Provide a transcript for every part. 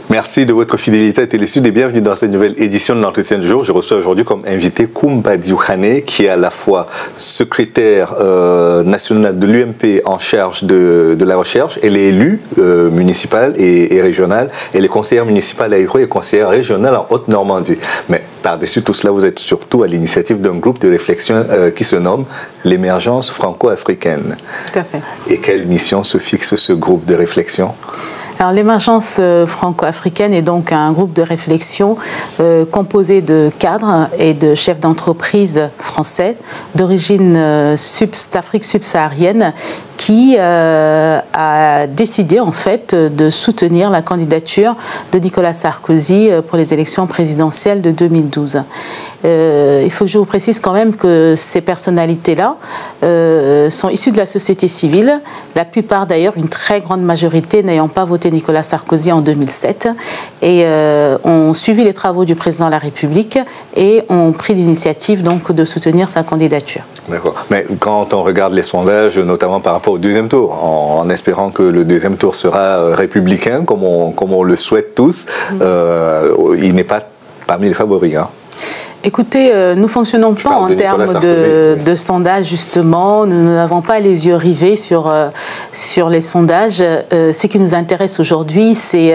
Merci de votre fidélité à Télésud et bienvenue dans cette nouvelle édition de l'entretien du jour. Je reçois aujourd'hui comme invité Koumba Dioukhané, qui est à la fois secrétaire national de l'UMP en charge de la recherche. Elle est élue municipale et régionale. Elle est conseillère municipale à Évry et conseillère régionale en Haute-Normandie. Mais par-dessus tout cela, vous êtes surtout à l'initiative d'un groupe de réflexion qui se nomme l'Émergence franco-africaine. Tout à fait. Et quelle mission se fixe ce groupe de réflexion ? Alors, l'Émergence franco-africaine est donc un groupe de réflexion composé de cadres et de chefs d'entreprise français d'origine d'Afrique subsaharienne qui a décidé en fait de soutenir la candidature de Nicolas Sarkozy pour les élections présidentielles de 2012. Il faut que je vous précise quand même que ces personnalités-là sont issues de la société civile, la plupart d'ailleurs, une très grande majorité n'ayant pas voté Nicolas Sarkozy en 2007 et ont suivi les travaux du président de la République et ont pris l'initiative donc de soutenir sa candidature. D'accord. Mais quand on regarde les sondages, notamment par rapport au deuxième tour, en espérant que le deuxième tour sera républicain, comme on le souhaite tous, il n'est pas parmi les favoris, hein. Écoutez, nous ne fonctionnons pas en termes de sondage, justement. Nous n'avons pas les yeux rivés sur les sondages. Ce qui nous intéresse aujourd'hui, c'est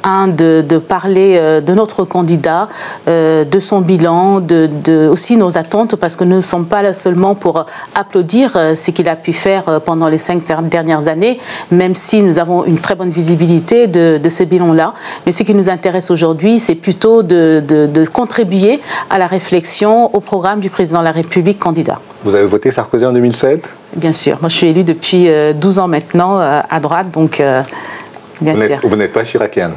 de parler de notre candidat, de son bilan, aussi nos attentes, parce que nous ne sommes pas là seulement pour applaudir ce qu'il a pu faire pendant les 5 dernières années, même si nous avons une très bonne visibilité de ce bilan-là. Mais ce qui nous intéresse aujourd'hui, c'est plutôt de contribuer à la réflexion au programme du président de la République candidat. Vous avez voté Sarkozy en 2007 ? Bien sûr. Moi, je suis élue depuis 12 ans maintenant à droite, donc bien sûr. Vous n'êtes pas chiracienne ?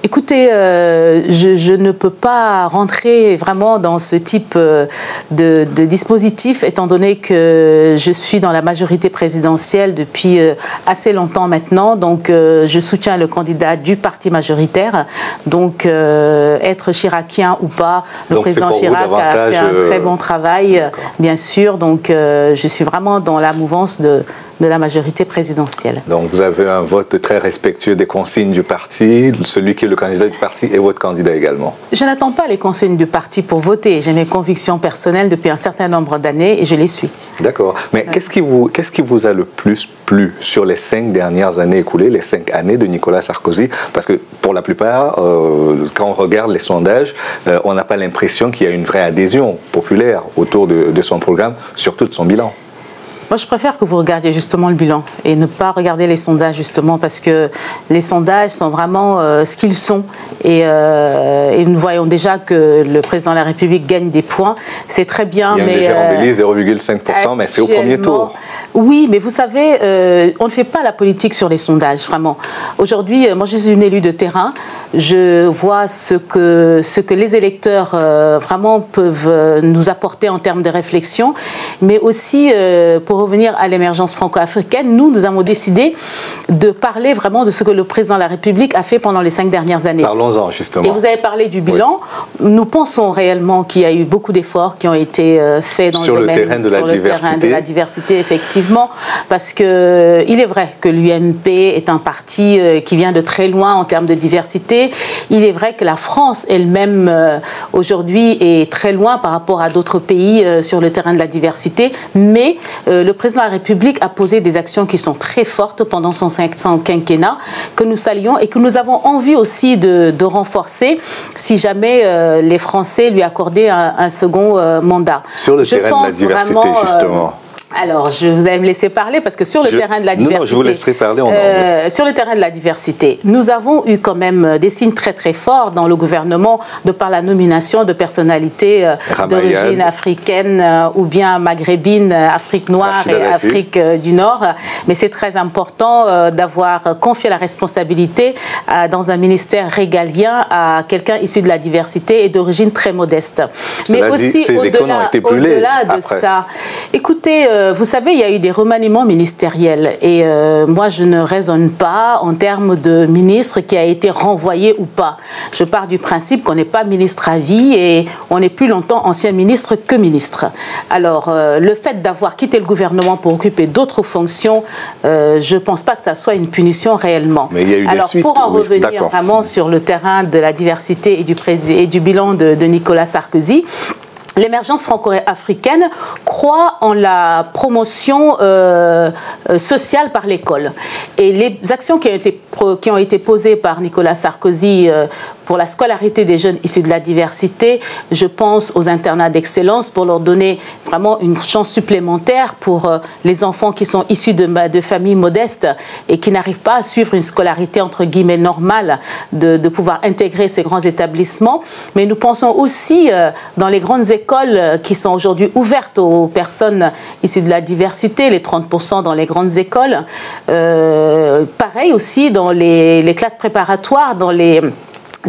Écoutez, je ne peux pas rentrer vraiment dans ce type de dispositif, étant donné que je suis dans la majorité présidentielle depuis assez longtemps maintenant. Donc, je soutiens le candidat du parti majoritaire. Donc, être chiracien ou pas, le président Chirac a fait un très bon travail, bien sûr. Donc, je suis vraiment dans la mouvance de la majorité présidentielle. Donc vous avez un vote très respectueux des consignes du parti, celui qui est le candidat du parti est votre candidat également. Je n'attends pas les consignes du parti pour voter. J'ai mes convictions personnelles depuis un certain nombre d'années et je les suis. D'accord. Mais qu'est-ce qui vous a le plus plu sur les 5 dernières années écoulées, les 5 années de Nicolas Sarkozy? Parce que pour la plupart, quand on regarde les sondages, on n'a pas l'impression qu'il y a une vraie adhésion populaire autour de son programme, surtout de son bilan. Moi, je préfère que vous regardiez justement le bilan et ne pas regarder les sondages, justement, parce que les sondages sont vraiment ce qu'ils sont. Et nous voyons déjà que le président de la République gagne des points. C'est très bien, mais... Il y a un légère embellie, 0,5%, mais c'est au premier tour. Oui, mais vous savez, on ne fait pas la politique sur les sondages, vraiment. Aujourd'hui, moi, je suis une élue de terrain. Je vois ce que les électeurs vraiment peuvent nous apporter en termes de réflexion, mais aussi, pour revenir à l'émergence franco-africaine, nous avons décidé de parler vraiment de ce que le président de la République a fait pendant les 5 dernières années. Parlons-en, justement. Et vous avez parlé du bilan. Oui. Nous pensons réellement qu'il y a eu beaucoup d'efforts qui ont été faits dans le terrain de la diversité, effectivement, parce que il est vrai que l'UMP est un parti qui vient de très loin en termes de diversité. Il est vrai que la France elle-même, aujourd'hui, est très loin par rapport à d'autres pays sur le terrain de la diversité, mais le président de la République a posé des actions qui sont très fortes pendant son quinquennat, que nous saluons et que nous avons envie aussi de renforcer si jamais les Français lui accordaient un second mandat. Sur le terrain de la diversité, vraiment, justement. Alors, vous allez me laisser parler parce que sur le terrain de la diversité... Non, je vous laisserai parler. Sur le terrain de la diversité, nous avons eu quand même des signes très très forts dans le gouvernement de par la nomination de personnalités d'origine africaine ou bien maghrébine, Afrique noire et Afrique du Nord. Mais c'est très important d'avoir confié la responsabilité dans un ministère régalien à quelqu'un issu de la diversité et d'origine très modeste. Cela mais aussi, au-delà de ça, écoutez, Écoutez, vous savez, il y a eu des remaniements ministériels et moi, je ne raisonne pas en termes de ministre qui a été renvoyé ou pas. Je pars du principe qu'on n'est pas ministre à vie et on est plus longtemps ancien ministre que ministre. Alors, le fait d'avoir quitté le gouvernement pour occuper d'autres fonctions, je ne pense pas que ça soit une punition réellement. Mais il y a eu des suites, pour en revenir vraiment sur le terrain de la diversité et du bilan de Nicolas Sarkozy, l'émergence franco-africaine croit en la promotion sociale par l'école. Et les actions qui ont été posées par Nicolas Sarkozy pour la scolarité des jeunes issus de la diversité, je pense aux internats d'excellence pour leur donner vraiment une chance supplémentaire pour les enfants qui sont issus de familles modestes et qui n'arrivent pas à suivre une scolarité entre guillemets normale, de pouvoir intégrer ces grands établissements. Mais nous pensons aussi dans les grandes écoles qui sont aujourd'hui ouvertes aux personnes issues de la diversité, les 30% dans les grandes écoles. Pareil aussi dans les classes préparatoires, dans les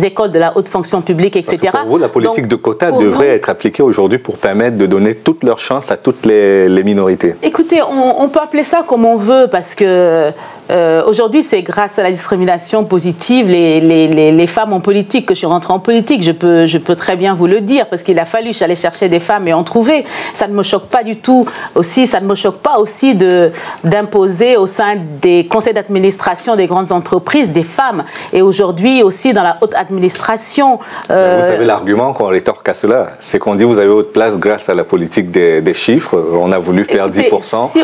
écoles de la haute fonction publique, etc. Parce que pour vous, la politique de quotas devrait être appliquée aujourd'hui pour permettre de donner toutes leurs chances à toutes les minorités. Écoutez, on peut appeler ça comme on veut parce que aujourd'hui, c'est grâce à la discrimination positive, les femmes en politique, que je suis rentrée en politique. Je peux très bien vous le dire parce qu'il a fallu aller chercher des femmes et en trouver. Ça ne me choque pas du tout aussi. Ça ne me choque pas aussi d'imposer au sein des conseils d'administration des grandes entreprises des femmes. Et aujourd'hui aussi dans la haute administration. Vous savez l'argument qu'on rétorque à cela, c'est qu'on dit vous avez votre place grâce à la politique des chiffres. On a voulu faire 10%. Si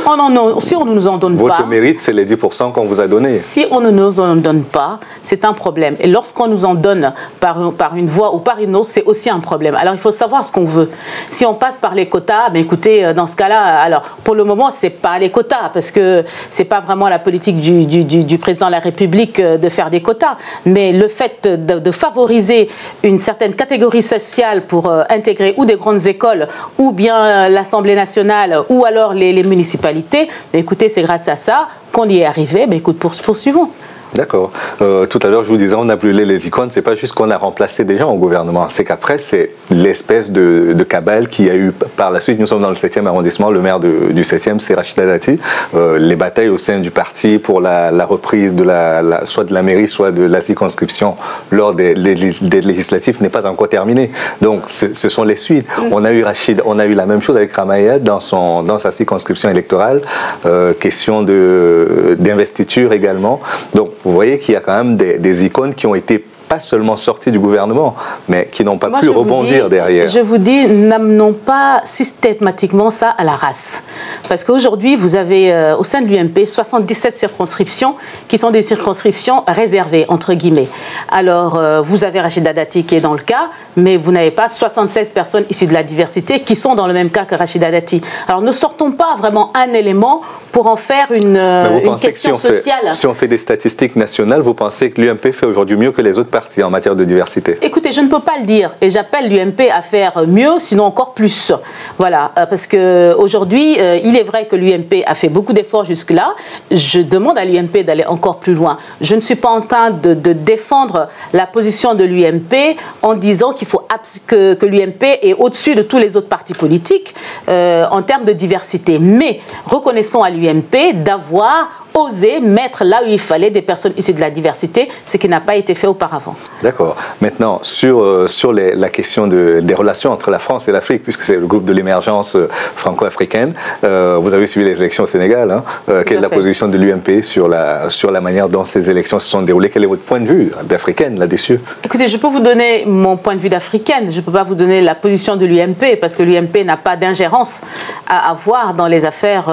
on ne nous en donne pas. Votre mérite, c'est les 10% qu'on vous a donné. Si on ne nous en donne pas, c'est un problème. Et lorsqu'on nous en donne par une voie ou par une autre, c'est aussi un problème. Alors il faut savoir ce qu'on veut. Si on passe par les quotas, ben écoutez, dans ce cas-là, alors pour le moment, c'est pas les quotas parce que c'est pas vraiment la politique du président de la République de faire des quotas. Mais le fait de favoriser une certaine catégorie sociale pour intégrer ou des grandes écoles ou bien l'Assemblée nationale ou alors les municipalités, ben écoutez, c'est grâce à ça qu'on y est arrivé. Ben écoute, poursuivons. D'accord. Tout à l'heure, je vous disais, on a brûlé les icônes. C'est pas juste qu'on a remplacé des gens au gouvernement. C'est qu'après, c'est l'espèce de cabale qu'il y a eu par la suite. Nous sommes dans le 7e arrondissement. Le maire du 7e, c'est Rachida Dati. Les batailles au sein du parti pour la reprise soit de la mairie, soit de la circonscription lors des législatives n'est pas encore terminée. Donc, ce sont les suites. On a eu la même chose avec Ramayad dans sa circonscription électorale. Question d'investiture également. Donc, vous voyez qu'il y a quand même des icônes qui ont été pas seulement sorties du gouvernement, mais qui n'ont pas pu rebondir derrière. Je vous dis, n'amenons pas systématiquement ça à la race. Parce qu'aujourd'hui, vous avez au sein de l'UMP 77 circonscriptions qui sont des circonscriptions réservées, entre guillemets. Alors, vous avez Rachida Dati qui est dans le cas, mais vous n'avez pas 76 personnes issues de la diversité qui sont dans le même cas que Rachida Dati. Alors, ne sortons pas vraiment un élément pour en faire une question sociale. Si on fait des statistiques nationales, vous pensez que l'UMP fait aujourd'hui mieux que les autres partis en matière de diversité? Écoutez, je ne peux pas le dire et j'appelle l'UMP à faire mieux, sinon encore plus. Voilà, parce qu'aujourd'hui, il est vrai que l'UMP a fait beaucoup d'efforts jusque-là. Je demande à l'UMP d'aller encore plus loin. Je ne suis pas en train de défendre la position de l'UMP en disant qu'il faut que l'UMP est au-dessus de tous les autres partis politiques en termes de diversité. Mais reconnaissons à l'UMP d'avoir osé mettre là où il fallait des personnes issues de la diversité, ce qui n'a pas été fait auparavant. D'accord. Maintenant, sur la question des relations entre la France et l'Afrique, puisque c'est le groupe de l'émergence franco-africaine, vous avez suivi les élections au Sénégal. Hein, quelle est la position de l'UMP sur la manière dont ces élections se sont déroulées? Quel est votre point de vue d'Africaine là-dessus? Écoutez, je peux vous donner mon point de vue d'Africaine. Je ne peux pas vous donner la position de l'UMP, parce que l'UMP n'a pas d'ingérence à avoir dans les affaires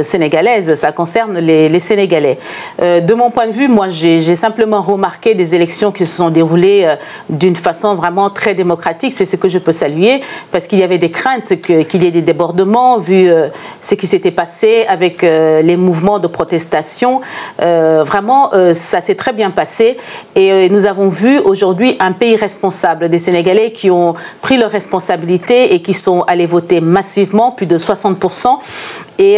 sénégalaises. Ça concerne les Sénégalais. De mon point de vue, moi, j'ai simplement remarqué des élections qui se sont déroulées d'une façon vraiment très démocratique. C'est ce que je peux saluer, parce qu'il y avait des craintes qu'il y ait des débordements, vu ce qui s'était passé avec les mouvements de protestation. Vraiment, ça s'est très bien passé. Et nous avons vu aujourd'hui un pays responsable, des Sénégalais qui ont pris leurs responsabilités et qui sont allés voter massivement, plus de 60%, et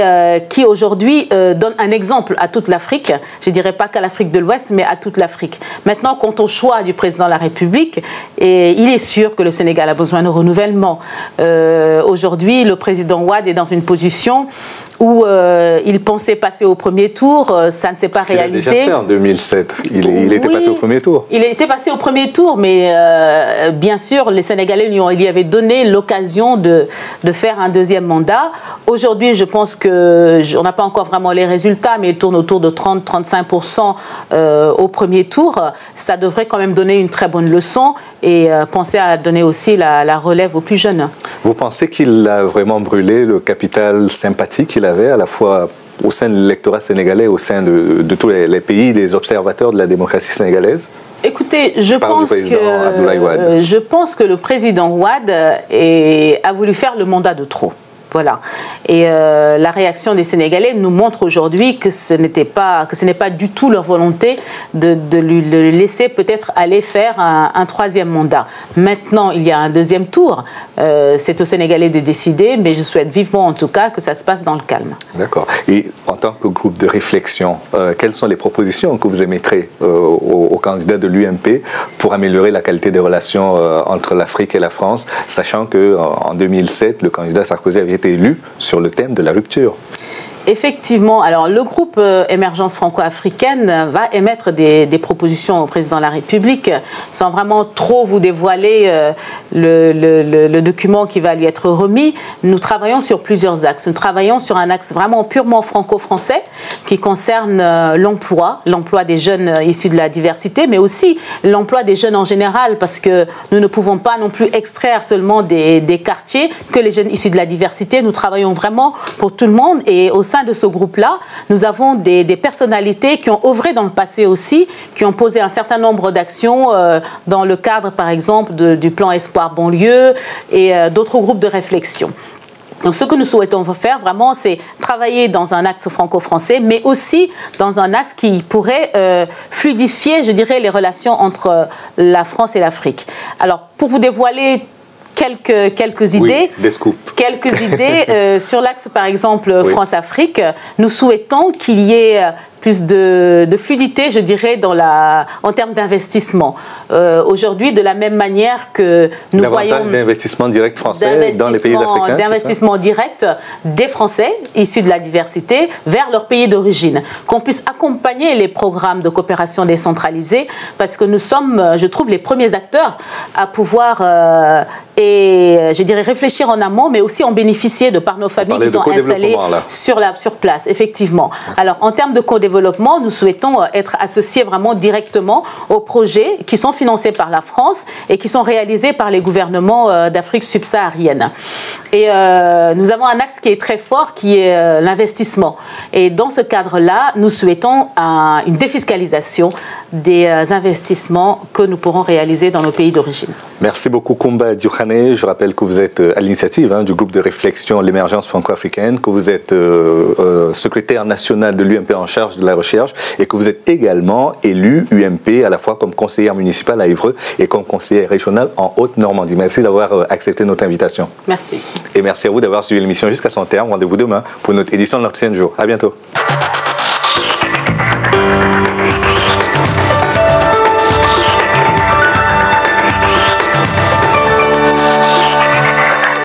qui aujourd'hui donnent un exemple à toute l'Afrique. Je ne dirais pas qu'à l'Afrique de l'Ouest, mais à toute l'Afrique. Maintenant, quant au choix du président de la République, il est sûr que le Sénégal a besoin de renouvellement. Aujourd'hui, le président Wade est dans une position où il pensait passer au premier tour, ça ne s'est pas réalisé. Il a déjà fait en 2007, il était passé au premier tour. Il était passé au premier tour, mais bien sûr, les Sénégalais lui avaient donné l'occasion de faire un deuxième mandat. Aujourd'hui, je pense qu'on n'a pas encore vraiment les résultats, mais il tourne autour de 30-35% au premier tour. Ça devrait quand même donner une très bonne leçon et penser à donner aussi la relève aux plus jeunes. Vous pensez qu'il a vraiment brûlé le capital sympathie qu'il avait à la fois au sein de l'électorat sénégalais, au sein de tous les pays, des observateurs de la démocratie sénégalaise? Écoutez, je pense que le président Wade a voulu faire le mandat de trop. Voilà. Et la réaction des Sénégalais nous montre aujourd'hui que ce n'est pas du tout leur volonté de le laisser peut-être aller faire un troisième mandat. Maintenant, il y a un deuxième tour. C'est aux Sénégalais de décider, mais je souhaite vivement en tout cas que ça se passe dans le calme. D'accord. Et en tant que groupe de réflexion, quelles sont les propositions que vous émettrez aux candidats de l'UMP pour améliorer la qualité des relations entre l'Afrique et la France, sachant qu'en 2007, le candidat Sarkozy avait été élu sur le thème de la rupture? Effectivement, alors le groupe Émergence franco-africaine va émettre des propositions au président de la République sans vraiment trop vous dévoiler le document qui va lui être remis. Nous travaillons sur plusieurs axes. Nous travaillons sur un axe vraiment purement franco-français qui concerne l'emploi des jeunes issus de la diversité, mais aussi l'emploi des jeunes en général, parce que nous ne pouvons pas non plus extraire seulement des quartiers que les jeunes issus de la diversité. Nous travaillons vraiment pour tout le monde et au sein de ce groupe-là, nous avons des personnalités qui ont œuvré dans le passé aussi, qui ont posé un certain nombre d'actions dans le cadre, par exemple, du plan Espoir Banlieue et d'autres groupes de réflexion. Donc ce que nous souhaitons faire vraiment, c'est travailler dans un axe franco-français, mais aussi dans un axe qui pourrait fluidifier, je dirais, les relations entre la France et l'Afrique. Alors, pour vous dévoiler quelques idées, des scoops. Quelques idées sur l'axe, par exemple, France-Afrique. Nous souhaitons qu'il y ait plus de fluidité, je dirais, en termes d'investissement. Aujourd'hui, de la même manière que nous voyons d'investissement direct français dans les pays africains, d'investissement direct des Français issus de la diversité vers leur pays d'origine. Qu'on puisse accompagner les programmes de coopération décentralisée, parce que nous sommes, je trouve, les premiers acteurs à pouvoir je dirais réfléchir en amont, mais aussi en bénéficier de par nos familles qui sont installées sur place, effectivement. Alors, en termes de co-développement, nous souhaitons être associés vraiment directement aux projets qui sont financés par la France et qui sont réalisés par les gouvernements d'Afrique subsaharienne. Et nous avons un axe qui est très fort, qui est l'investissement. Et dans ce cadre-là, nous souhaitons une défiscalisation des investissements que nous pourrons réaliser dans nos pays d'origine. Merci beaucoup, Koumba Diokhane. Je rappelle que vous êtes à l'initiative du groupe de réflexion L'émergence franco-africaine, que vous êtes secrétaire national de l'UMP en charge de la recherche et que vous êtes également élu UMP à la fois comme conseillère municipale à Évreux et comme conseillère régionale en Haute-Normandie. Merci d'avoir accepté notre invitation. Merci. Et merci à vous d'avoir suivi l'émission jusqu'à son terme. Rendez-vous demain pour notre édition de l'entretien du jour. À bientôt.